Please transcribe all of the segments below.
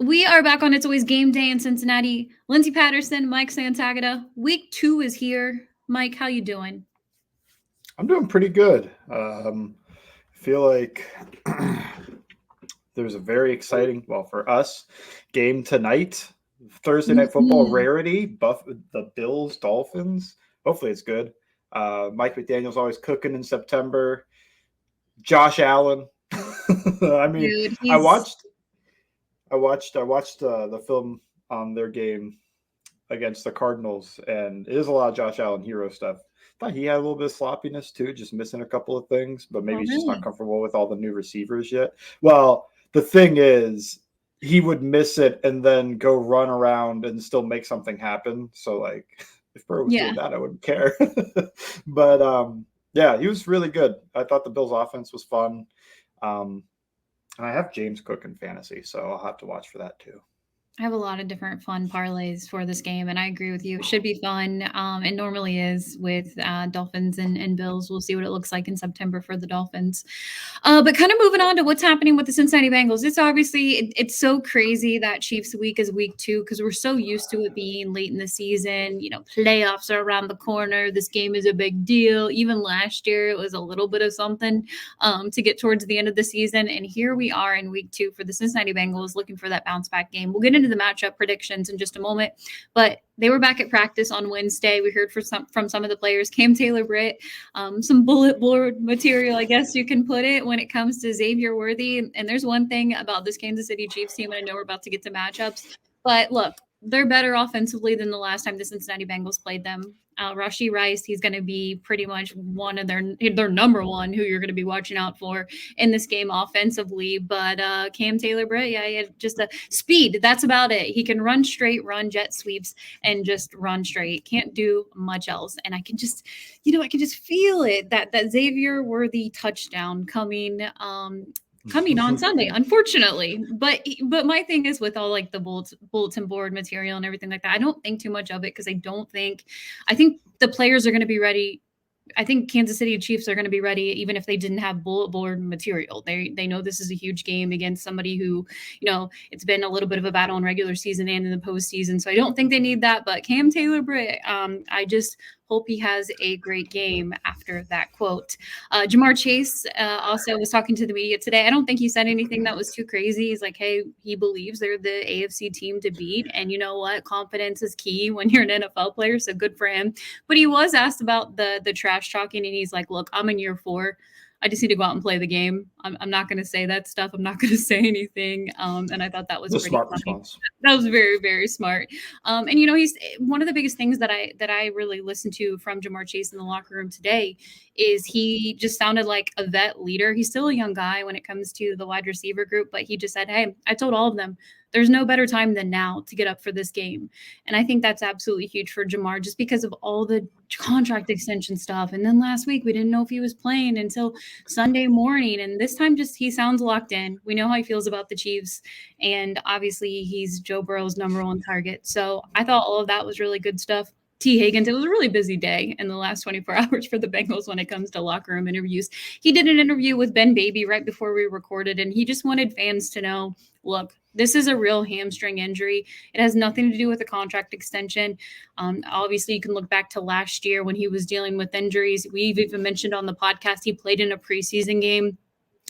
We are back on It's Always Game Day in Cincinnati. Lindsay Patterson, Mike Santagata. Week 2 is here. Mike, how you doing? I'm doing pretty good. Feel like there's a very exciting, well, for us, game tonight. Thursday night football Mhm. rarity. The Bills Dolphins. Hopefully it's good. Mike McDaniel's always cooking in September. Josh Allen. I mean, Dude, I he's watched I watched the film on their game against the Cardinals, and it is a lot of Josh Allen hero stuff. Thought he had a little bit of sloppiness too, just missing a couple of things, but maybe oh he's just not really? comfortable with all the new receivers yet. Well, the thing is, he would miss it and then go run around and still make something happen. So like, if Burrow was Yeah. doing that, I wouldn't care. But yeah, he was really good. I thought the Bills' offense was fun. Um, and I have James Cook in fantasy, so I'll have to watch for that too. I have a lot of different fun parlays for this game, and I agree with you. It should be fun. It normally is with Dolphins and Bills. We'll see what it looks like in September for the Dolphins. But kind of moving on to what's happening with the Cincinnati Bengals. It's obviously it's so crazy that Chiefs week is week 2 because we're so used to it being late in the season. Playoffs are around the corner. This game is a big deal. Even last year, it was a little bit of something to get towards the end of the season. And here we are in week 2 for the Cincinnati Bengals, looking for that bounce back game. We'll get into the matchup predictions in just a moment, but they were back at practice on Wednesday. We heard from some of the players. Cam Taylor-Britt, some bullet board material, I guess you can put it, when it comes to Xavier Worthy. And there's one thing about this Kansas City Chiefs team, and I know we're about to get to matchups, but look, they're better offensively than the last time the Cincinnati Bengals played them. Rashee Rice, he's going to be pretty much one of their number one who you're going to be watching out for in this game offensively. But Cam Taylor-Britt, yeah, he had just a speed. That's about it. He can run straight, run jet sweeps, and just run straight. Can't do much else. And I can just, I can just feel it, that Xavier Worthy touchdown coming on Sunday, unfortunately. But my thing is with all like the bulletin board material and everything like that, I don't think too much of it because I think the players are going to be ready. I think Kansas City Chiefs are going to be ready even if they didn't have bullet board material. They know this is a huge game against somebody who, it's been a little bit of a battle in regular season and in the postseason. So I don't think they need that. But Cam Taylor-Britt, I just hope he has a great game after that quote. Jamar Chase also was talking to the media today. I don't think he said anything that was too crazy. He's like, hey, he believes they're the AFC team to beat. And you know what? Confidence is key when you're an NFL player. So good for him. But he was asked about the trash talking, and he's like, look, I'm in year 4. I just need to go out and play the game. I'm not going to say that stuff. I'm not going to say anything. And I thought that was The pretty smart funny. response. That was very, very smart. And he's one of the biggest things that I really listened to from Jamar Chase in the locker room today is he just sounded like a vet leader. He's still a young guy when it comes to the wide receiver group, but he just said, hey, I told all of them there's no better time than now to get up for this game. And I think that's absolutely huge for Jamar just because of all the contract extension stuff. And then last week, we didn't know if he was playing until Sunday morning. And this time, just he sounds locked in. We know how he feels about the Chiefs. And obviously, he's Joe Burrow's number one target. So I thought all of that was really good stuff. T. Higgins, it was a really busy day in the last 24 hours for the Bengals when it comes to locker room interviews. He did an interview with Ben Baby right before we recorded, and he just wanted fans to know, look, this is a real hamstring injury. It has nothing to do with a contract extension. Obviously, you can look back to last year when he was dealing with injuries. We've even mentioned on the podcast he played in a preseason game.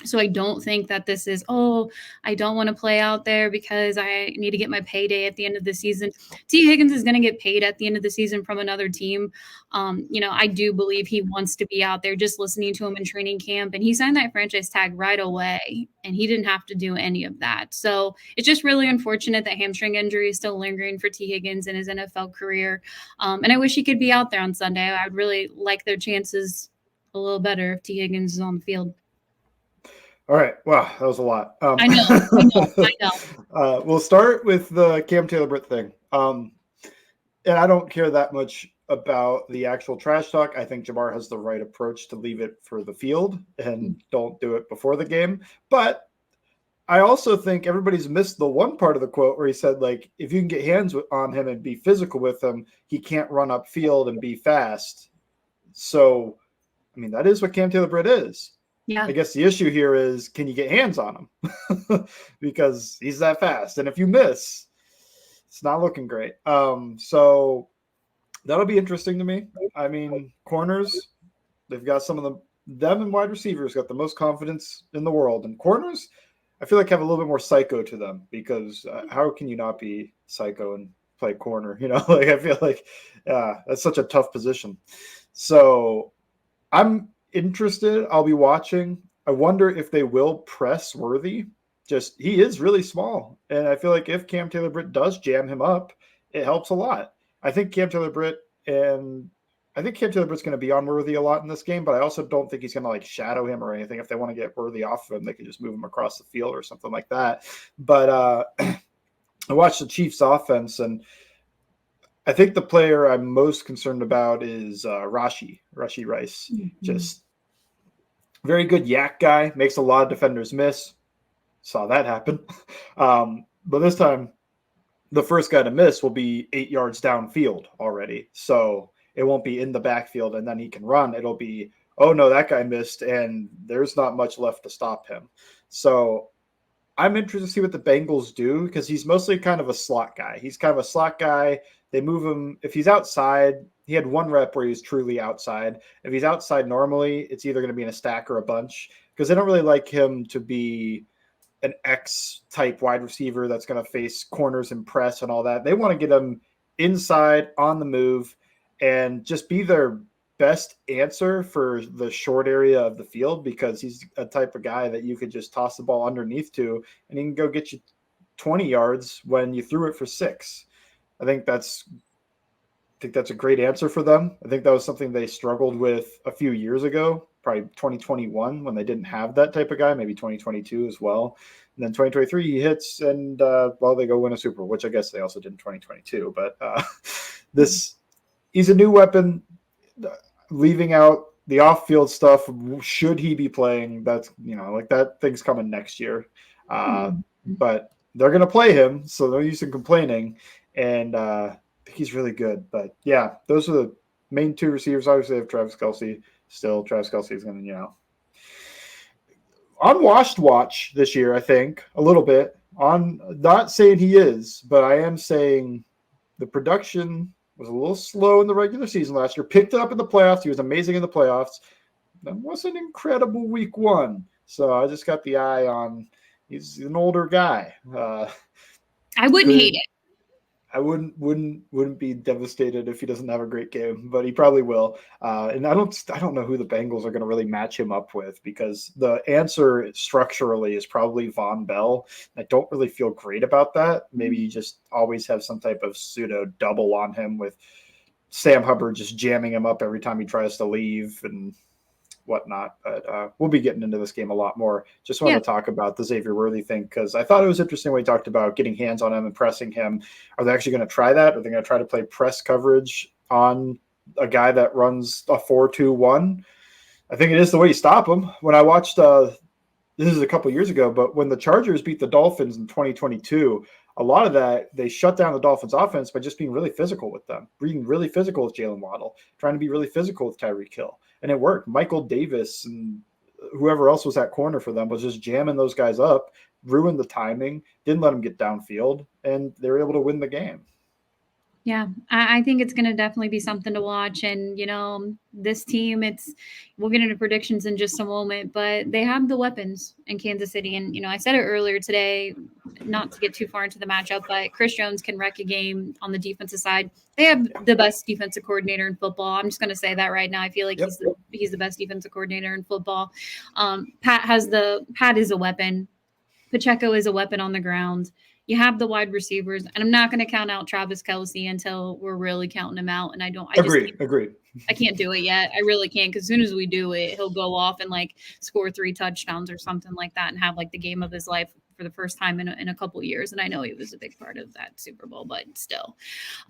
So I don't think that this is, I don't want to play out there because I need to get my payday at the end of the season. T. Higgins is going to get paid at the end of the season from another team. I do believe he wants to be out there. Just listening to him in training camp, and he signed that franchise tag right away, and he didn't have to do any of that. So it's just really unfortunate that hamstring injury is still lingering for T. Higgins in his NFL career. And I wish he could be out there on Sunday. I would really like their chances a little better if T. Higgins is on the field. All right. Wow, that was a lot. I know. We'll start with the Cam Taylor-Britt thing. And I don't care that much about the actual trash talk. I think Jamar has the right approach to leave it for the field and don't do it before the game. But I also think everybody's missed the one part of the quote where he said, like, if you can get hands on him and be physical with him, he can't run upfield and be fast. So, I mean, that is what Cam Taylor-Britt is. Yeah. I guess the issue here is, can you get hands on him? Because he's that fast. And if you miss, it's not looking great. So that'll be interesting to me. I mean, corners, they've got some of them and wide receivers got the most confidence in the world. And corners, I feel like have a little bit more psycho to them because how can you not be psycho and play corner? Like I feel like that's such a tough position. So I'm interested. I'll be watching. I wonder if they will press Worthy. Just he is really small, and I feel like if Cam Taylor-Britt does jam him up, it helps a lot. I think Cam Taylor-Britt and I think Cam Taylor-Britt's going to be on Worthy a lot in this game, but I also don't think he's going to like shadow him or anything. If they want to get Worthy off of him, they can just move him across the field or something like that. But I watched the Chiefs offense, and I think the player I'm most concerned about is Rashi Rice. Mm-hmm. Just very good yak guy, makes a lot of defenders miss. Saw that happen. But this time, the first guy to miss will be 8 yards downfield already. So it won't be in the backfield and then he can run. It'll be, oh no, that guy missed and there's not much left to stop him. So I'm interested to see what the Bengals do because he's mostly kind of a slot guy. He's kind of a slot guy. They move him. If he's outside, he had one rep where he's truly outside. If he's outside normally, it's either going to be in a stack or a bunch because they don't really like him to be an X type wide receiver that's going to face corners and press and all that. They want to get him inside on the move and just be their best answer for the short area of the field because he's a type of guy that you could just toss the ball underneath to and he can go get you 20 yards when you threw it for 6. I think that's a great answer for them. I think that was something they struggled with a few years ago, probably 2021 when they didn't have that type of guy, maybe 2022 as well. And then 2023 he hits and they go win a Super Bowl, which I guess they also did in 2022. But he's a new weapon. Leaving out the off-field stuff, should he be playing? That's like that thing's coming next year. But they're going to play him, so no use in complaining. And he's really good. But yeah, those are the main 2 receivers. Obviously, they have Travis Kelce. Still, Travis Kelce is going to, unwashed watch this year, I think, a little bit. On not saying he is, but I am saying the production was a little slow in the regular season last year. Picked it up in the playoffs. He was amazing in the playoffs. That wasn't incredible week 1. So I just got the eye on he's an older guy. I wouldn't hate it. I wouldn't be devastated if he doesn't have a great game, but he probably will. And I don't know who the Bengals are going to really match him up with because the answer structurally is probably Von Bell. I don't really feel great about that. Maybe you just always have some type of pseudo double on him with Sam Hubbard just jamming him up every time he tries to leave and whatnot. But we'll be getting into this game a lot more. Just wanted to talk about the Xavier Worthy thing because I thought it was interesting when he talked about getting hands on him and pressing him. Are they actually going to try that? Are they going to try to play press coverage on a guy that runs a 4-2-1? I think it is the way you stop him. When I watched this is a couple years ago, but when the Chargers beat the Dolphins in 2022, a lot of that, they shut down the Dolphins offense by just being really physical with them, being really physical with Jalen Waddle, trying to be really physical with Tyreek Hill. And it worked. Michael Davis and whoever else was at corner for them was just jamming those guys up, ruined the timing, didn't let them get downfield, and they were able to win the game. Yeah, I think it's going to definitely be something to watch. And, this team, we'll get into predictions in just a moment, but they have the weapons in Kansas City. And, I said it earlier today, not to get too far into the matchup, but Chris Jones can wreck a game on the defensive side. They have the best defensive coordinator in football. I'm just going to say that right now. I feel like he's the best defensive coordinator in football. Pat is a weapon. Pacheco is a weapon on the ground. You have the wide receivers, and I'm not going to count out Travis Kelce until we're really counting him out. And Agreed. I can't do it yet. I really can't because as soon as we do it, he'll go off and score 3 touchdowns or something like that and have the game of his life for the first time in a couple years. And I know he was a big part of that Super Bowl, but still.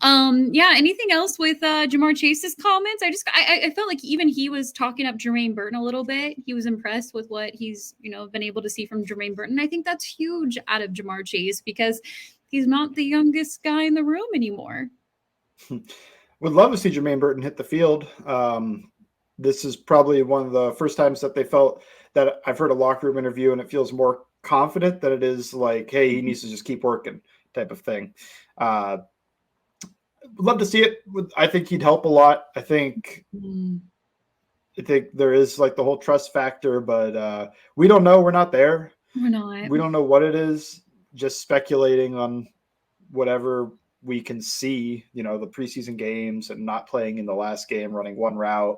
Anything else with Jamar Chase's comments? I felt like even he was talking up Jermaine Burton a little bit. He was impressed with what he's, been able to see from Jermaine Burton. I think that's huge out of Jamar Chase because he's not the youngest guy in the room anymore. Would love to see Jermaine Burton hit the field. This is probably one of the first times that they felt that I've heard a locker room interview, and it feels more confident than it is like, hey, he needs to just keep working type of thing. Love to see it. I think he'd help a lot. I think there is like the whole trust factor, but we don't know. We're not there. We're not. We don't know what it is. Just speculating on whatever we can see, the preseason games and not playing in the last game, running one route.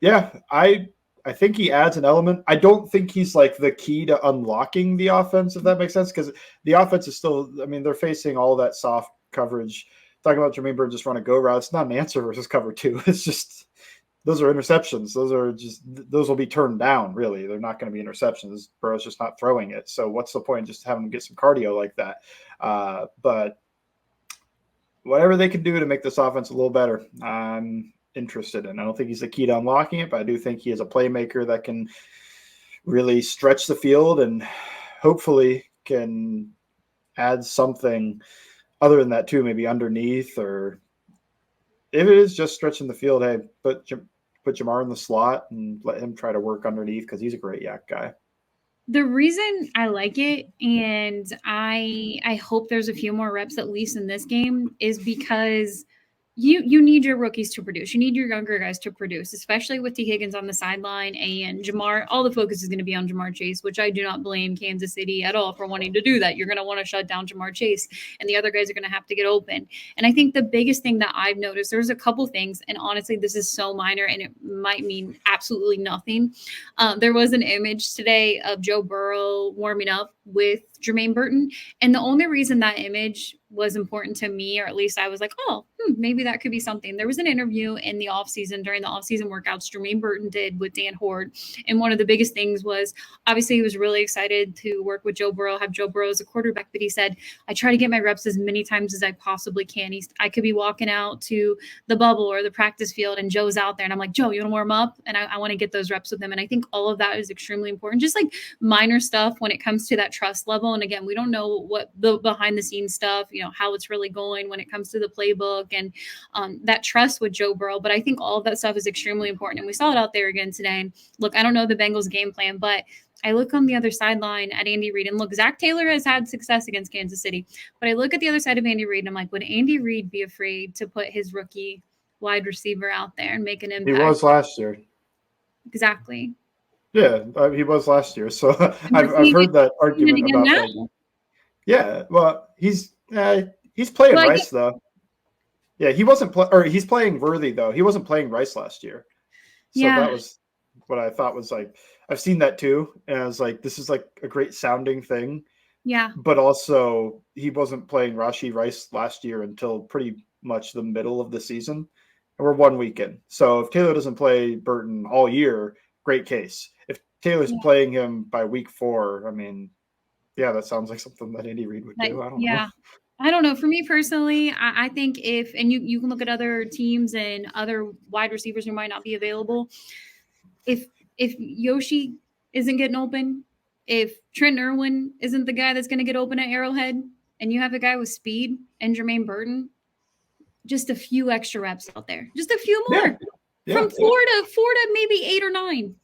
Yeah, I think he adds an element. I don't think he's like the key to unlocking the offense, if that makes sense, because the offense is still, I mean, they're facing all that soft coverage. Talking about Jermaine Burton just run a go route, it's not an answer versus cover two. It's just those are interceptions. Those will be turned down, really. They're not going to be interceptions. Burrow's just not throwing it. So what's the point just having him get some cardio like that? But whatever they can do to make this offense a little better, I'm interested in. I don't think he's the key to unlocking it, but I do think he is a playmaker that can really stretch the field and hopefully can add something other than that too, maybe underneath, or if it is just stretching the field, hey, put Jamar in the slot and let him try to work underneath because he's a great yak guy. The reason I like it, and I hope there's a few more reps at least in this game, is because you need your rookies to produce. You need your younger guys to produce, especially with T. Higgins on the sideline and Jamar. All the focus is going to be on Jamar Chase, which I do not blame Kansas City at all for wanting to do that. You're going to want to shut down Jamar Chase, and the other guys are going to have to get open. And I think the biggest thing that I've noticed, there's a couple things, and honestly, this is so minor, and it might mean absolutely nothing. There was an image today of Joe Burrow warming up with Jermaine Burton, and the only reason that image was important to me, or at least I was like, maybe that could be something. There was an interview in the offseason, during the offseason workouts, Jermaine Burton did with Dan Horde. And one of the biggest things was, obviously, he was really excited to work with Joe Burrow, have Joe Burrow as a quarterback. But he said, I try to get my reps as many times as I possibly can. I could be walking out to the bubble or the practice field, and Joe's out there. And I'm like, Joe, you want to warm up? And I want to get those reps with him. And I think all of that is extremely important. Just like minor stuff when it comes to that trust level. And again, we don't know what the behind the scenes stuff, how it's really going when it comes to the playbook and that trust with Joe Burrow. But I think all of that stuff is extremely important. And we saw it out there again today. And look, I don't know the Bengals game plan, but I look on the other sideline at Andy Reid, and look, Zach Taylor has had success against Kansas City, but I look at the other side of Andy Reid and I'm like, would Andy Reid be afraid to put his rookie wide receiver out there and make an impact? He was last year. Exactly. Yeah, he was last year. So I've heard that argument about like, yeah, well, he's playing Rice though. Yeah, he wasn't he's playing Worthy though. He wasn't playing Rice last year. So that was what I thought was like, I've seen that too. And I was like, this is like a great sounding thing. Yeah. But also he wasn't playing Rashee Rice last year until pretty much the middle of the season. And we're 1 week in. So if Taylor doesn't play Burton all year, great case. If Taylor's playing him by week 4, I mean, yeah, that sounds like something that Andy Reid would do. I don't know. I don't know. For me personally, I think and you can look at other teams and other wide receivers who might not be available. If Yoshi isn't getting open, if Trent Irwin isn't the guy that's going to get open at Arrowhead, and you have a guy with speed and Jermaine Burton, just a few extra reps out there. Just a few more. From 4 to maybe 8 or 9.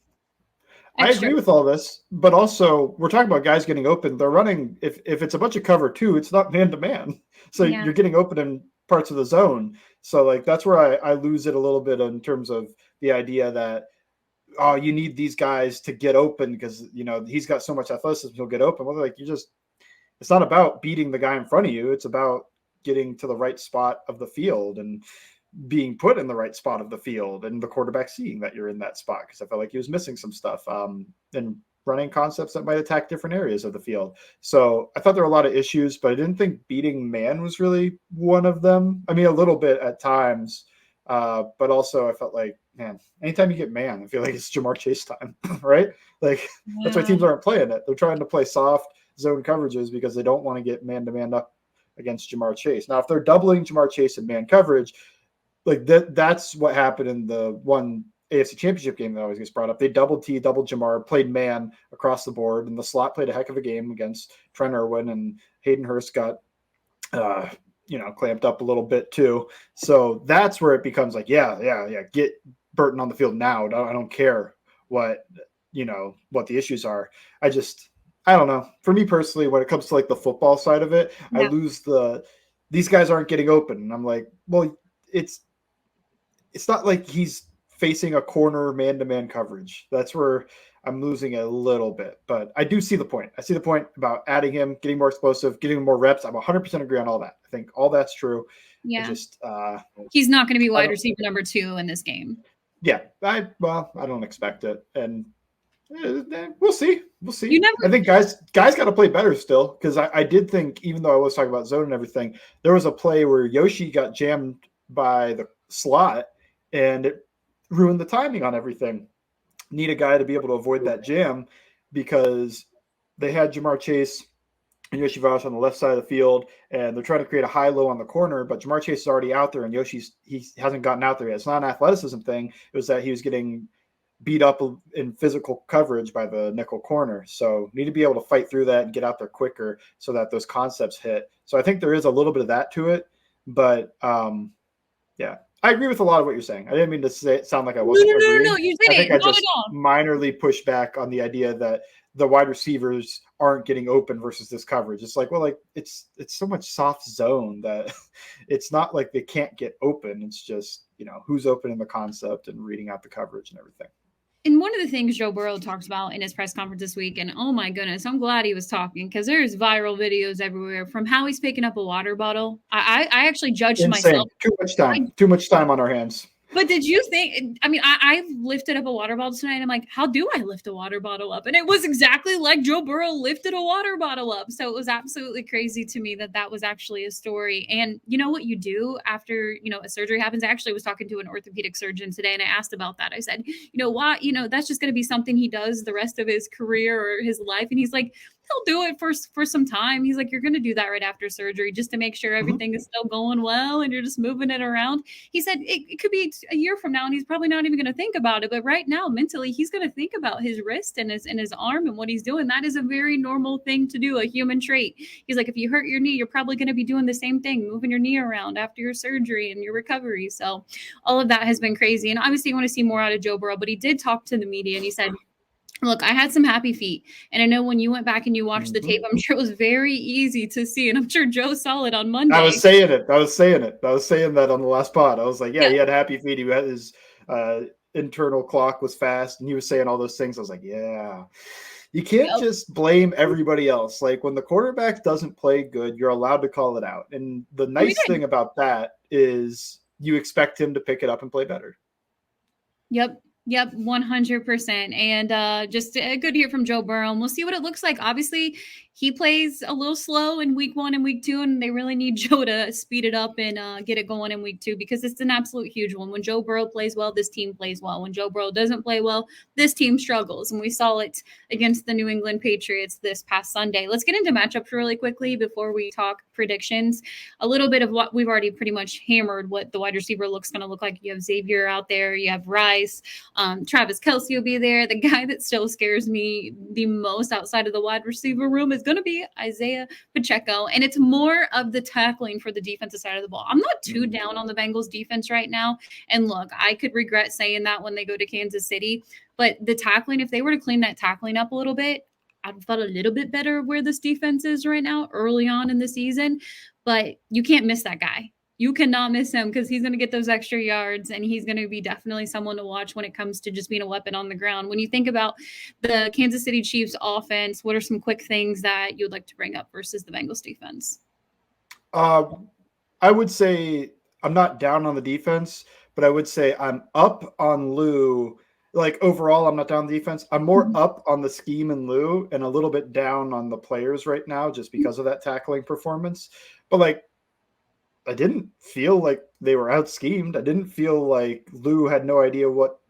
Extra. I agree with all this, but also we're talking about guys getting open. They're running, if it's a bunch of cover 2, it's not man-to-man. So you're getting open in parts of the zone. So like that's where I lose it a little bit in terms of the idea that, you need these guys to get open because, he's got so much athleticism, he'll get open. Well, like it's not about beating the guy in front of you. It's about getting to the right spot of the field and being put in the right spot of the field and the quarterback seeing that you're in that spot, because I felt like he was missing some stuff and running concepts that might attack different areas of the field. So I thought there were a lot of issues, but I didn't think beating man was really one of them. I mean, a little bit at times, but also I felt like, man, anytime you get man, I feel like it's Jamar Chase time, right? Like that's why teams aren't playing it. They're trying to play soft zone coverages because they don't want to get man-to-man up against Jamar Chase. Now, if they're doubling Jamar Chase in man coverage, like that's what happened in the one AFC Championship game that always gets brought up. They doubled Jamar, played man across the board, and the slot played a heck of a game against Trent Irwin, and Hayden Hurst got clamped up a little bit too. So that's where it becomes like, get Burton on the field now. I don't care what the issues are. I don't know. For me personally, when it comes to like the football side of it, I Yeah. lose these guys aren't getting open. And I'm like, well, it's not like he's facing a corner man-to-man coverage. That's where I'm losing a little bit. But I do see the point. I see the point about adding him, getting more explosive, getting him more reps. I'm 100% agree on all that. I think all that's true. I Yeah. just He's not going to be I wide don't, receiver number 2 in this game. yeah, I don't expect it. And we'll see. We'll You see. never I think guys got to play better still, because I did think, even though I was talking about zone and everything, there was a play where Yoshi got jammed by the slot and it ruined the timing on everything. Need a guy to be able to avoid that jam, because they had Jamar Chase and Yoshi Vash on the left side of the field, and they're trying to create a high-low on the corner, but Jamar Chase is already out there, and he hasn't gotten out there yet. It's not an athleticism thing. It was that he was getting beat up in physical coverage by the nickel corner. So need to be able to fight through that and get out there quicker so that those concepts hit. So I think there is a little bit of that to it. But yeah, I agree with a lot of what you're saying. I didn't mean to sound like I wasn't No, agreeing. you I think didn't. I Not just at all. minorly pushed back on the idea that the wide receivers aren't getting open versus this coverage. It's like, well, like it's so much soft zone that it's not like they can't get open. It's just, who's open in the concept and reading out the coverage and everything. And one of the things Joe Burrow talks about in his press conference this week, and oh my goodness, I'm glad he was talking, because there's viral videos everywhere from how he's picking up a water bottle. I actually judged Insane. myself. Too much time on our hands. But did you think, I mean, I've lifted up a water bottle tonight. I'm like, how do I lift a water bottle up? And it was exactly like Joe Burrow lifted a water bottle up. So it was absolutely crazy to me that was actually a story. And you know what you do after, a surgery happens? I actually was talking to an orthopedic surgeon today, and I asked about that. I said, why, that's just going to be something he does the rest of his career or his life. And he's like, he'll do it for some time. He's like, you're going to do that right after surgery just to make sure everything is still going well and you're just moving it around. He said it could be a year from now and he's probably not even going to think about it. But right now, mentally, he's going to think about his wrist and his arm and what he's doing. That is a very normal thing to do, a human trait. He's like, if you hurt your knee, you're probably going to be doing the same thing, moving your knee around after your surgery and your recovery. So all of that has been crazy. And obviously you want to see more out of Joe Burrow, but he did talk to the media and he said, look, I had some happy feet. And I know when you went back and you watched the tape, I'm sure it was very easy to see. And I'm sure Joe saw it on Monday. I was saying that on the last pod. I was like, yeah, he had happy feet. He had his internal clock was fast, and he was saying all those things. I was like, yeah. You can't just blame everybody else. Like, when the quarterback doesn't play good, you're allowed to call it out. And the nice thing about that is you expect him to pick it up and play better. Yep, 100%. And just a good year from Joe Burrow. And we'll see what it looks like. Obviously, he plays a little slow in week 1 and week 2, and they really need Joe to speed it up and get it going in week 2, because it's an absolute huge one. When Joe Burrow plays well, this team plays well. When Joe Burrow doesn't play well, this team struggles. And we saw it against the New England Patriots this past Sunday. Let's get into matchups really quickly before we talk predictions. A little bit of what we've already pretty much hammered, what the wide receiver looks going to look like. You have Xavier out there. You have Rice. Travis Kelce will be there. The guy that still scares me the most outside of the wide receiver room is going to be Isaiah Pacheco. And it's more of the tackling for the defensive side of the ball. I'm not too down on the Bengals defense right now. And look, I could regret saying that when they go to Kansas City, but the tackling, if they were to clean that tackling up a little bit, I've felt a little bit better where this defense is right now early on in the season. But you can't miss that guy. You cannot miss him, because he's going to get those extra yards, and he's going to be definitely someone to watch when it comes to just being a weapon on the ground. When you think about the Kansas City Chiefs offense, what are some quick things that you'd like to bring up versus the Bengals defense? I would say I'm not down on the defense, but I would say I'm up on Lou. Like, overall, I'm not down on the defense. I'm more up on the scheme and Lou, and a little bit down on the players right now just because of that tackling performance. But, like, I didn't feel like they were out schemed. I didn't feel like Lou had no idea what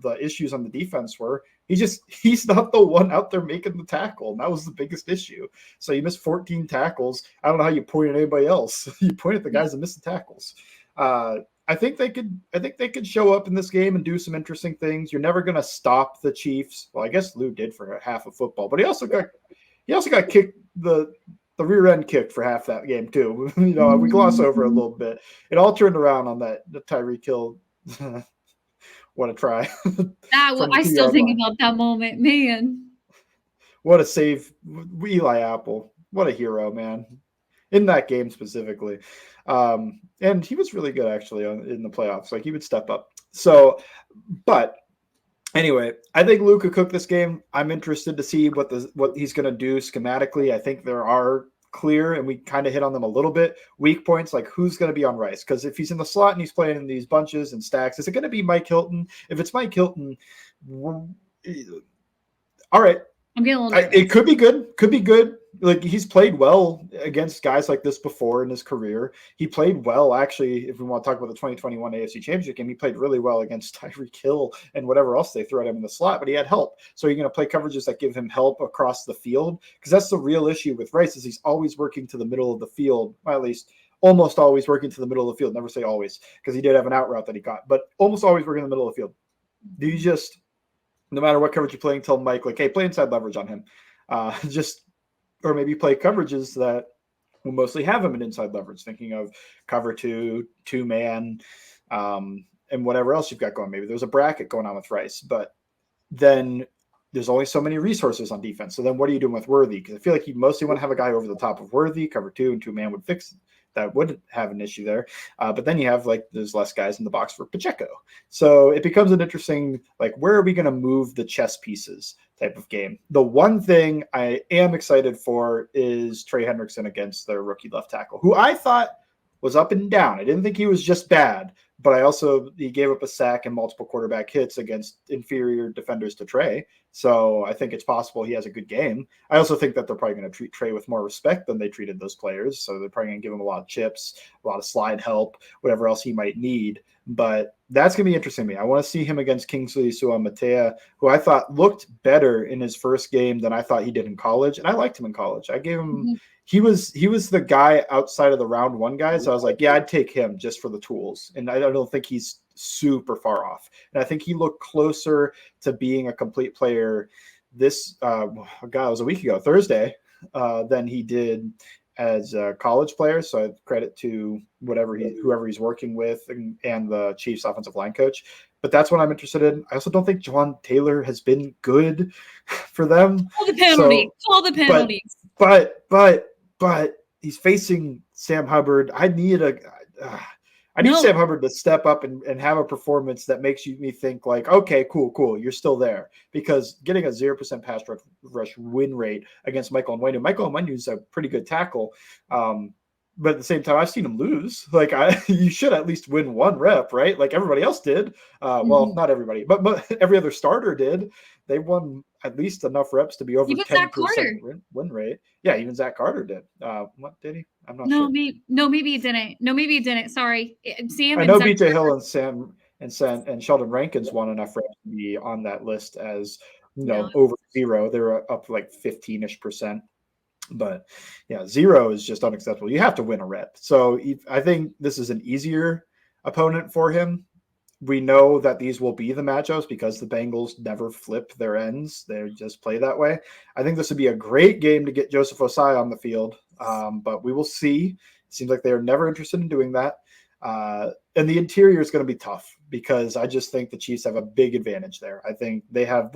the issues on the defense were. He's not the one out there making the tackle. And that was the biggest issue. So you missed 14 tackles. I don't know how you point at anybody else. You point at the guys that missed the tackles. I think they could show up in this game and do some interesting things. You're never going to stop the Chiefs. Well, I guess Lou did for half of football, but he also got kicked the rear end kicked for half that game too. We gloss over a little bit. It all turned around on that Tyreek Hill what a try That from the I 2 still yard think line. about that moment, man. What a save. Eli Apple. What a hero, man. In that game specifically. And he was really good actually in the playoffs. Like he would step up. So, but anyway, I think Luka cooked this game. I'm interested to see what he's going to do schematically. I think there are clear, and we kind of hit on them a little bit, weak points, like who's going to be on Rice. Because if he's in the slot and he's playing in these bunches and stacks, is it going to be Mike Hilton? If it's Mike Hilton, all right, I'm getting a little nervous. it could be good. Could be good. Like he's played well against guys like this before in his career. He played well, actually. If we want to talk about the 2021 AFC Championship game, he played really well against Tyreek Hill and whatever else they threw at him in the slot. But he had help. So you're going to play coverages that give him help across the field, because that's the real issue with Rice is he's always working to the middle of the field, well, at least almost always working to the middle of the field. Never say always, because he did have an out route that he got, but almost always working in the middle of the field. Do you just, no matter what coverage you're playing, tell Mike, like, hey, play inside leverage on him. Or maybe play coverages that will mostly have him in inside leverage, thinking of cover two man, and whatever else you've got going. Maybe there's a bracket going on with Rice, but then there's only so many resources on defense. So then what are you doing with Worthy? Because I feel like you mostly want to have a guy over the top of Worthy. Cover 2 and 2 man would fix that, would have an issue there. But then you have like there's less guys in the box for Pacheco. So it becomes an interesting, like, where are we going to move the chess pieces type of game. The one thing I am excited for is Trey Hendrickson against their rookie left tackle, who I thought was up and down. I didn't think he was just bad, but he gave up a sack and multiple quarterback hits against inferior defenders to Trey. So I think it's possible he has a good game. I also think that they're probably going to treat Trey with more respect than they treated those players. So they're probably going to give him a lot of chips, a lot of slide help, whatever else he might need. But that's going to be interesting to me. I want to see him against Kingsley Suamatea, who I thought looked better in his first game than I thought he did in college. And I liked him in college. I gave him he was the guy outside of the round one guys. So I was like, yeah, I'd take him just for the tools. And I don't think he's super far off. And I think he looked closer to being a complete player this it was a week ago, Thursday, than he did as a college player. So I credit to whoever he's working with and the Chiefs offensive line coach. But that's what I'm interested in. I also don't think Juwan Taylor has been good for them. Call the penalty. Call the penalties. But he's facing Sam Hubbard. I need Sam Hubbard to step up and have a performance that makes me think like, okay, cool, you're still there. Because getting a 0% pass rush win rate against Michael Onwenu is a pretty good tackle. But at the same time, I've seen him lose. Like you should at least win one rep, right? Like everybody else did. Well, not everybody, but every other starter did. They won at least enough reps to be over 10% win rate. Yeah, even Zach Carter did. What did he? I'm not sure. Maybe he didn't. No, maybe he didn't. Sorry, Sam. I know BJ Hill and Sam and Sheldon Rankins won enough reps to be on that list as over 0. They're up like 15-ish%. But yeah, 0 is just unacceptable. You have to win a rep. So I think this is an easier opponent for him. We know that these will be the matchups because the Bengals never flip their ends. They just play that way. I think this would be a great game to get Joseph Osai on the field, but we will see. It seems like they are never interested in doing that. And the interior is going to be tough because I just think the Chiefs have a big advantage there. I think they have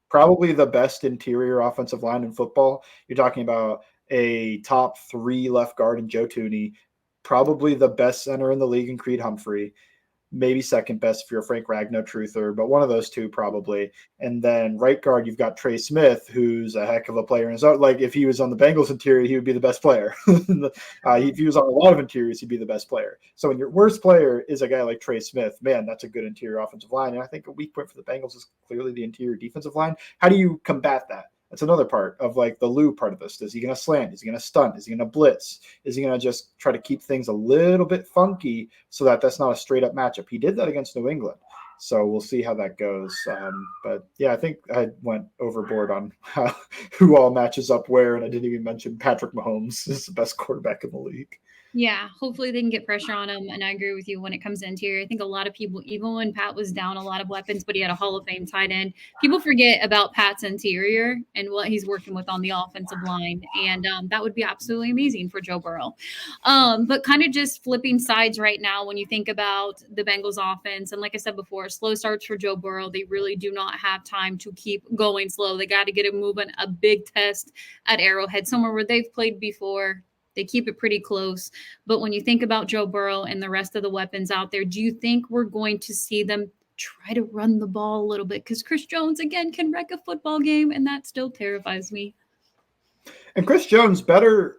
probably the best interior offensive line in football. You're talking about a top 3 left guard in Joe Thuney, probably the best center in the league in Creed Humphrey, maybe second best if you're a Frank Ragnow truther, but one of those two probably. And then right guard, you've got Trey Smith, who's a heck of a player. And so, like, if he was on the Bengals interior, he would be the best player. If he was on a lot of interiors, he'd be the best player. So when your worst player is a guy like Trey Smith, man, that's a good interior offensive line. And I think a weak point for the Bengals is clearly the interior defensive line. How do you combat that? That's another part of like the Lou part of this. Is he going to slant? Is he going to stunt? Is he going to blitz? Is he going to just try to keep things a little bit funky so that that's not a straight up matchup? He did that against New England. So we'll see how that goes. But yeah, I think I went overboard on who all matches up where. And I didn't even mention Patrick Mahomes is the best quarterback in the league. Yeah, hopefully they can get pressure on him. And I agree with you when it comes to interior. I think a lot of people, even when Pat was down a lot of weapons, but he had a Hall of Fame tight end, people forget about Pat's interior and what he's working with on the offensive line. And that would be absolutely amazing for Joe Burrow. But kind of just flipping sides right now when you think about the Bengals offense. And like I said before, more slow starts for Joe Burrow. They really do not have time to keep going slow. They got to get it moving. A big test at Arrowhead, somewhere where they've played before. They keep it pretty close. But when you think about Joe Burrow and the rest of the weapons out there, do you think we're going to see them try to run the ball a little bit? Because Chris Jones, again, can wreck a football game, and that still terrifies me. And Chris Jones, better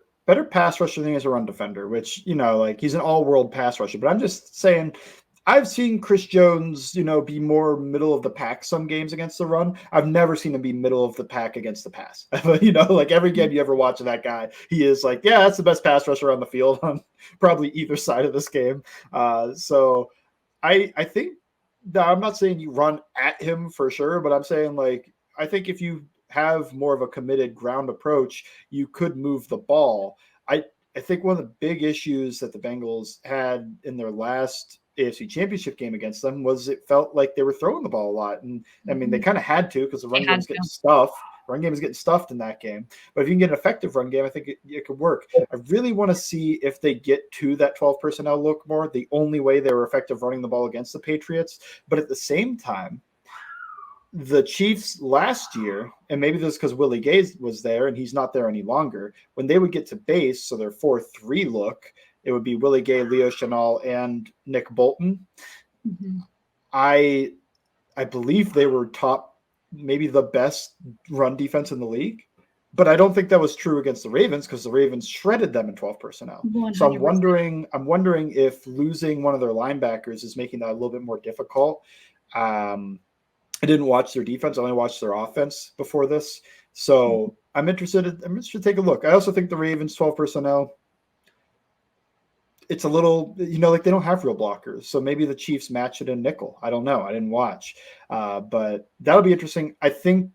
pass rusher than he is a run defender, which, like he's an all-world pass rusher. But I'm just saying, I've seen Chris Jones, be more middle of the pack some games against the run. I've never seen him be middle of the pack against the pass. Like every game you ever watch of that guy, he is like, yeah, that's the best pass rusher on the field on probably either side of this game. So I think that I'm not saying you run at him for sure, but I'm saying like, I think if you have more of a committed ground approach, you could move the ball. I think one of the big issues that the Bengals had in their last AFC Championship game against them was it felt like they were throwing the ball a lot. And I mean, they kind of had to because the run game was getting stuffed. Run game is getting stuffed in that game. But if you can get an effective run game, I think it could work. I really want to see if they get to that 12 personnel look more. The only way they were effective running the ball against the Patriots. But at the same time, the Chiefs last year, and maybe this is because Willie Gay was there and he's not there any longer, when they would get to base, so their 4-3 look, it would be Willie Gay, Leo Chenal, and Nick Bolton. Mm-hmm. I believe they were top, maybe the best run defense in the league. But I don't think that was true against the Ravens because the Ravens shredded them in 12 personnel. 100%. So I'm wondering if losing one of their linebackers is making that a little bit more difficult. I didn't watch their defense. I only watched their offense before this. So I'm interested to take a look. I also think the Ravens 12 personnel, it's a little, like they don't have real blockers. So maybe the Chiefs match it in nickel. I don't know. I didn't watch. But that'll be interesting. I think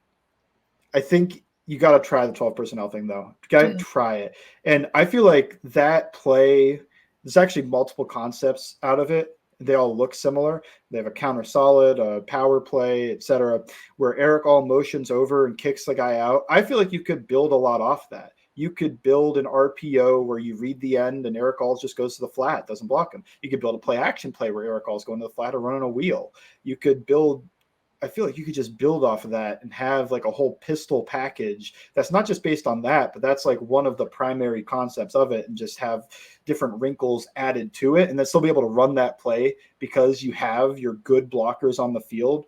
you got to try the 12 personnel thing, though. You got to try it. And I feel like that play, there's actually multiple concepts out of it. They all look similar. They have a counter solid, a power play, etc., where Eric all motions over and kicks the guy out. I feel like you could build a lot off that. You could build an RPO where you read the end and Eric Alls just goes to the flat, doesn't block him. You could build a play action play where Eric Alls going to the flat or running a wheel. You could build, I feel like you could just build off of that and have like a whole pistol package that's not just based on that, but that's like one of the primary concepts of it, and just have different wrinkles added to it and then still be able to run that play because you have your good blockers on the field.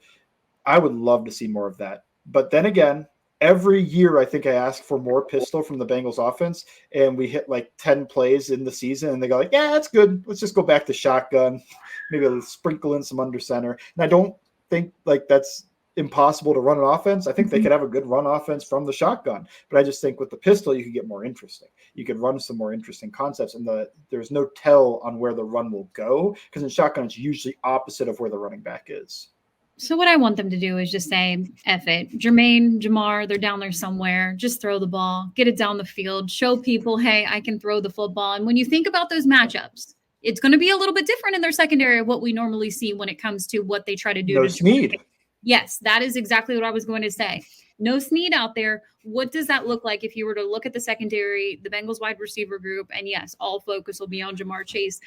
I would love to see more of that. But then again, every year I think I ask for more pistol from the Bengals offense, and we hit like 10 plays in the season and they go like, yeah, that's good. Let's just go back to shotgun. Maybe I'll sprinkle in some under center. And I don't think like that's impossible to run an offense. I think they could have a good run offense from the shotgun, but I just think with the pistol you could get more interesting. You could run some more interesting concepts, and there's no tell on where the run will go because in shotgun it's usually opposite of where the running back is. So what I want them to do is just say, F it. Jermaine, Jamar, they're down there somewhere. Just throw the ball, get it down the field, show people, hey, I can throw the football. And when you think about those matchups, it's going to be a little bit different in their secondary of what we normally see when it comes to what they try to do. No Snead. Yes, that is exactly what I was going to say. No Snead out there. What does that look like if you were to look at the secondary, the Bengals wide receiver group? And yes, all focus will be on Jamar Chase.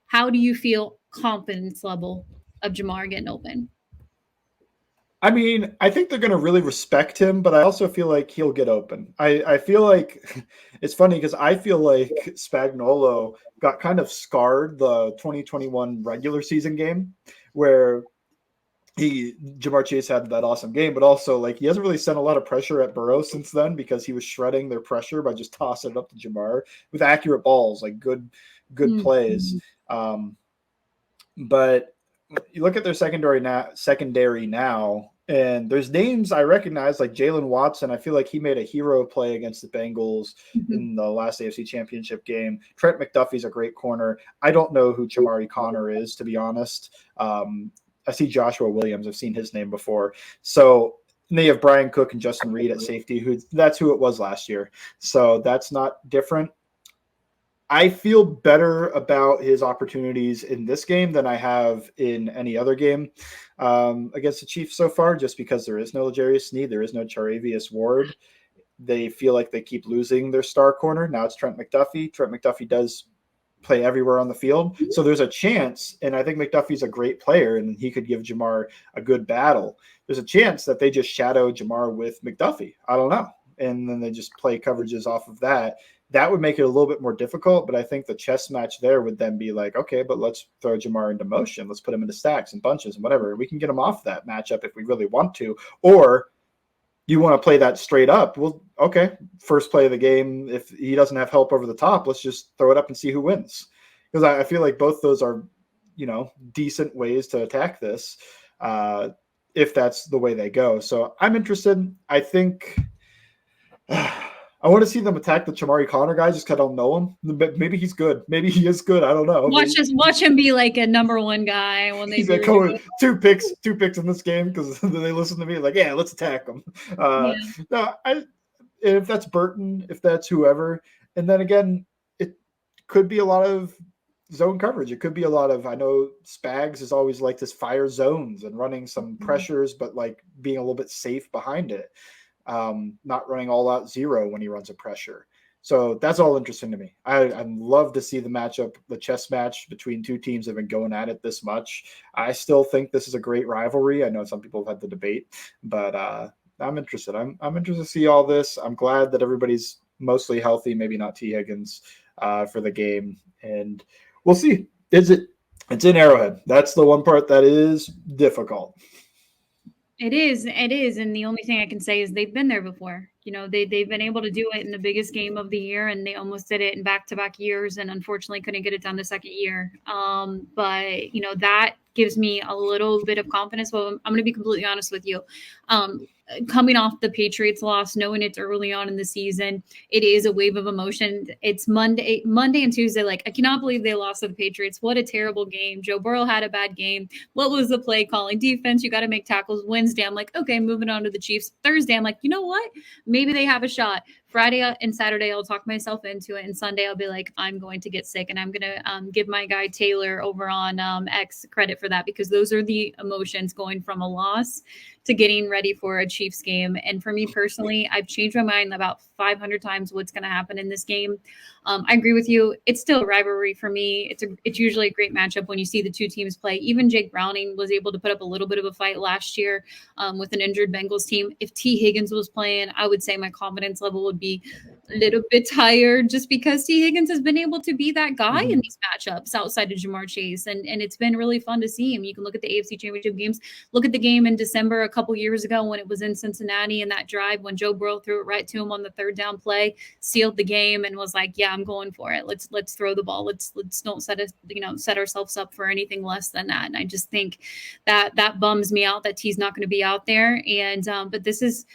How do you feel confidence level of Jamar getting open? I mean, I think they're going to really respect him, but I also feel like he'll get open. I feel like it's funny because I feel like Spagnuolo got kind of scarred the 2021 regular season game where Jamar Chase had that awesome game, but also like he hasn't really sent a lot of pressure at Burrow since then because he was shredding their pressure by just tossing it up to Jamar with accurate balls, like good plays. But you look at their secondary now, and there's names I recognize like Jalen Watson. I feel like he made a hero play against the Bengals in the last AFC Championship game. Trent McDuffie's a great corner. I don't know who Chamari Connor is, to be honest. I see Joshua Williams. I've seen his name before. So they have Brian Cook and Justin Reed at safety. That's who it was last year. So that's not different. I feel better about his opportunities in this game than I have in any other game against the Chiefs so far, just because there is no L'Jarius Sneed, there is no Charvarius Ward. They feel like they keep losing their star corner. Now it's Trent McDuffie. Trent McDuffie does play everywhere on the field. Mhm. So there's a chance, and I think McDuffie's a great player, and he could give Jamar a good battle. There's a chance that they just shadow Jamar with McDuffie. I don't know. And then they just play coverages off of that. That would make it a little bit more difficult, but I think the chess match there would then be like, okay, but let's throw Jamar into motion. Let's put him into stacks and bunches and whatever. We can get him off that matchup if we really want to. Or you want to play that straight up. Well, okay, first play of the game, if he doesn't have help over the top, let's just throw it up and see who wins. Because I feel like both those are, decent ways to attack this if that's the way they go. So I'm interested. I think I want to see them attack the Chamari Connor guy just because I don't know him. Maybe he's good. Maybe he is good. I don't know. Watch him be like a number one guy when they he's do. like, oh, two picks in this game because they listen to me like, yeah, let's attack them. Yeah. No, if that's Burton, if that's whoever, and then again, it could be a lot of zone coverage. It could be a lot of, I know Spags is always like this fire zones and running some pressures, but like being a little bit safe behind it. Not running all out zero when he runs a pressure. So that's all interesting to me. I'd love to see the matchup, the chess match between two teams that have been going at it this much. I still think this is a great rivalry. I know some people have had the debate, but I'm interested. I'm interested to see all this. I'm glad that everybody's mostly healthy, maybe not T. Higgins for the game. And we'll see. It's in Arrowhead. That's the one part that is difficult. It is. And the only thing I can say is they've been there before. They've been able to do it in the biggest game of the year, and they almost did it in back-to-back years, and unfortunately couldn't get it done the second year. But that gives me a little bit of confidence. Well, I'm going to be completely honest with you. Coming off the Patriots loss, knowing it's early on in the season, it is a wave of emotion. It's Monday and Tuesday. Like, I cannot believe they lost to the Patriots. What a terrible game. Joe Burrow had a bad game. What was the play calling? Defense, you got to make tackles. Wednesday, I'm like, okay, moving on to the Chiefs. Thursday, I'm like, you know what? Maybe they have a shot. Friday and Saturday, I'll talk myself into it. And Sunday, I'll be like, I'm going to get sick. And I'm going to give my guy Taylor over on X credit for that, because those are the emotions going from a loss to getting ready for a Chiefs game. And for me personally, I've changed my mind about 500 times what's going to happen in this game. I agree with you. It's still a rivalry for me. It's usually a great matchup when you see the two teams play. Even Jake Browning was able to put up a little bit of a fight last year with an injured Bengals team. If T. Higgins was playing, I would say my confidence level would be a little bit higher, just because T. Higgins has been able to be that guy in these matchups outside of Jamar Chase. And it's been really fun to see him. You can look at the AFC Championship games. Look at the game in December a couple years ago when it was in Cincinnati, and that drive when Joe Burrow threw it right to him on the third down play, sealed the game, and was like, yeah, I'm going for it. Let's throw the ball. Let's don't set ourselves up for anything less than that. And I just think that bums me out that T's not going to be out there. And but this is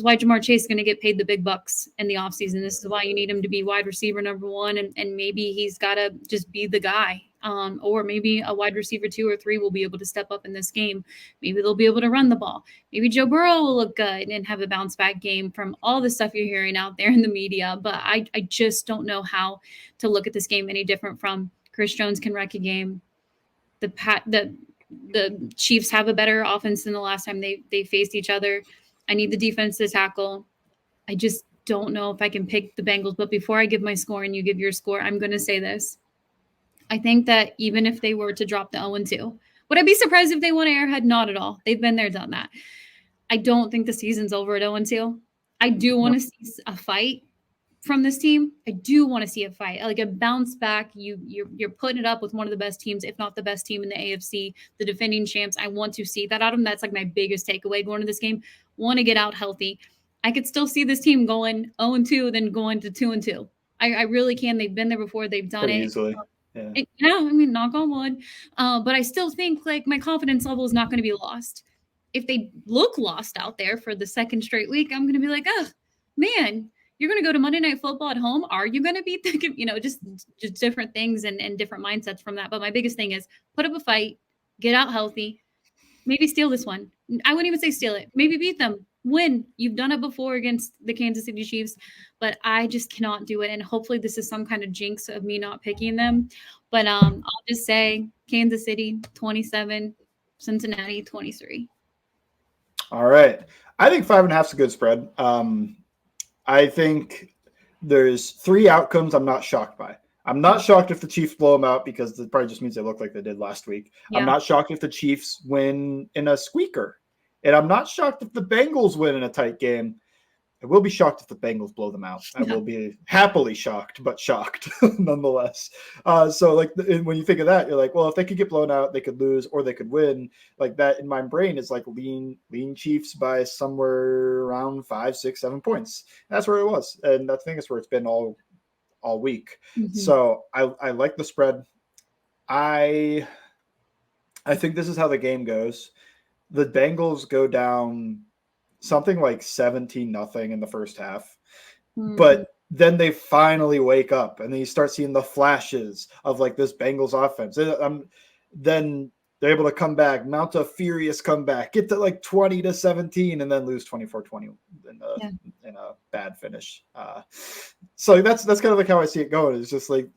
why Jamar Chase is going to get paid the big bucks in the offseason. This is why you need him to be wide receiver number one, and maybe he's got to just be the guy. Or maybe a wide receiver 2 or 3 will be able to step up in this game. Maybe they'll be able to run the ball. Maybe Joe Burrow will look good and have a bounce back game from all the stuff you're hearing out there in the media. But I just don't know how to look at this game any different from Chris Jones can wreck a game. The Chiefs have a better offense than the last time they faced each other. I need the defense to tackle. I just don't know if I can pick the Bengals. But before I give my score and you give your score, I'm going to say this. I think that even if they were to drop the 0-2, would I be surprised if they won Arrowhead? Not at all. They've been there, done that. I don't think the season's over at 0-2. I do want to see a fight from this team. I do want to see a fight, like a bounce back. You're putting it up with one of the best teams, if not the best team in the AFC, the defending champs. I want to see that out of them. That's like my biggest takeaway going to this game. Want to get out healthy. I could still see this team going 0-2, then going to 2-2. I really can. They've been there before. They've done Pretty it easily. Yeah, I mean, knock on wood. But I still think like my confidence level is not going to be lost. If they look lost out there for the second straight week, I'm going to be like, oh, man, you're going to go to Monday Night Football at home. Are you going to be thinking, just different things and different mindsets from that. But my biggest thing is put up a fight, get out healthy, maybe steal this one. I wouldn't even say steal it. Maybe beat them. Win. You've done it before against the Kansas City Chiefs, but I just cannot do it. And hopefully this is some kind of jinx of me not picking them. But I'll just say Kansas City 27, Cincinnati 23. All right. I think 5.5 is a good spread. I think there's 3 outcomes I'm not shocked by. I'm not shocked if the Chiefs blow them out because it probably just means they look like they did last week. I'm Yeah. not shocked if the Chiefs win in a squeaker. And I'm not shocked if the Bengals win in a tight game. I will be shocked if the Bengals blow them out. I will be happily shocked, but shocked nonetheless. So like when you think of that, you're like, well, if they could get blown out, they could lose or they could win. Like that in my brain is like lean Chiefs by somewhere around 5, 6, 7 points. That's where it was, and I think that's where it's been all week. Mm-hmm. So I like the spread. I think this is how the game goes. The Bengals go down something like 17-0 in the first half. Mm-hmm. But then they finally wake up and then you start seeing the flashes of like this Bengals offense. Then they're able to come back, mount a furious comeback, get to like 20-17 and then lose 24-20 in a bad finish. So that's kind of like how I see it going. It's just like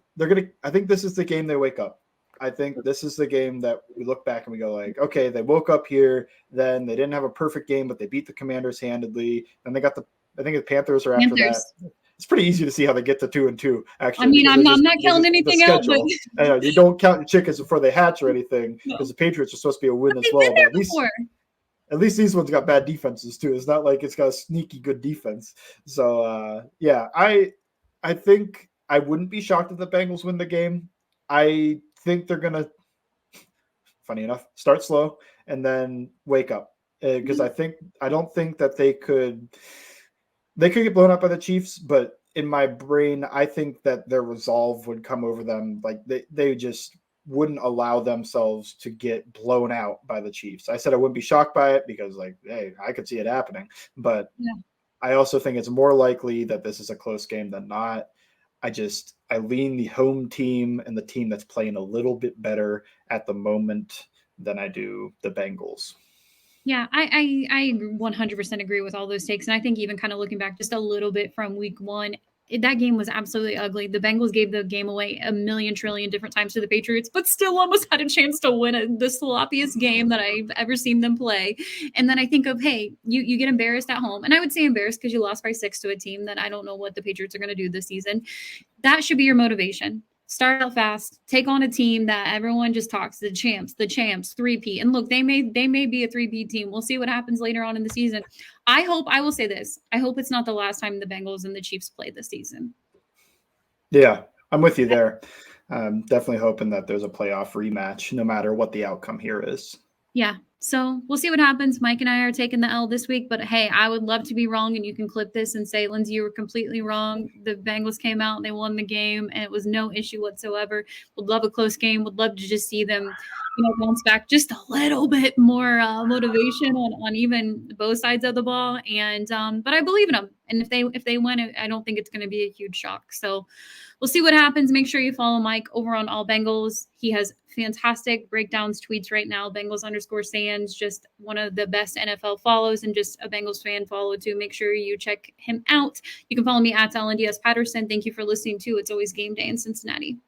I think this is the game they wake up. I think this is the game that we look back and we go like, okay, they woke up here. Then they didn't have a perfect game, but they beat the Commanders handedly. And they got I think the Panthers are after that. It's pretty easy to see how they get to 2-2. Actually, I mean, I'm not counting anything out, but you don't count your chickens before they hatch or anything because the Patriots are supposed to be a win as well. But at least these ones got bad defenses too. It's not like it's got a sneaky good defense. So yeah, I think I wouldn't be shocked if the Bengals win the game. I think they're gonna, funny enough, start slow and then wake up because I don't think that they could get blown up by the Chiefs, but in my brain I think that their resolve would come over them. Like they just wouldn't allow themselves to get blown out by the Chiefs. I said I wouldn't be shocked by it because like, hey, I could see it happening, but I also think it's more likely that this is a close game than not. I lean the home team and the team that's playing a little bit better at the moment than I do the Bengals. Yeah, I 100% agree with all those takes. And I think even kind of looking back just a little bit from week one, that game was absolutely ugly. The Bengals gave the game away a million trillion different times to the Patriots, but still almost had a chance to win the sloppiest game that I've ever seen them play. And then I think of, hey, you get embarrassed at home. And I would say embarrassed because you lost by 6 to a team that I don't know what the Patriots are going to do this season. That should be your motivation. Start out fast, take on a team that everyone just talks, the champs, 3-peat. And look, they may be a 3-peat team. We'll see what happens later on in the season. I will say this. I hope it's not the last time the Bengals and the Chiefs play this season. Yeah, I'm with you there. Definitely hoping that there's a playoff rematch, no matter what the outcome here is. Yeah. So we'll see what happens. Mike and I are taking the L this week, but hey, I would love to be wrong and you can clip this and say, Lindsay, you were completely wrong. The Bengals came out and they won the game and it was no issue whatsoever. Would love a close game. Would love to just see them, bounce back just a little bit more motivation on even both sides of the ball. And but I believe in them. And if they win, I don't think it's going to be a huge shock. So we'll see what happens. Make sure you follow Mike over on All Bengals. He has fantastic breakdowns, tweets right now. Bengals_Sands, just one of the best NFL follows and just a Bengals fan follow too. Make sure you check him out. You can follow me at Lindsay Patterson. Thank you for listening to It's Always Game Day in Cincinnati.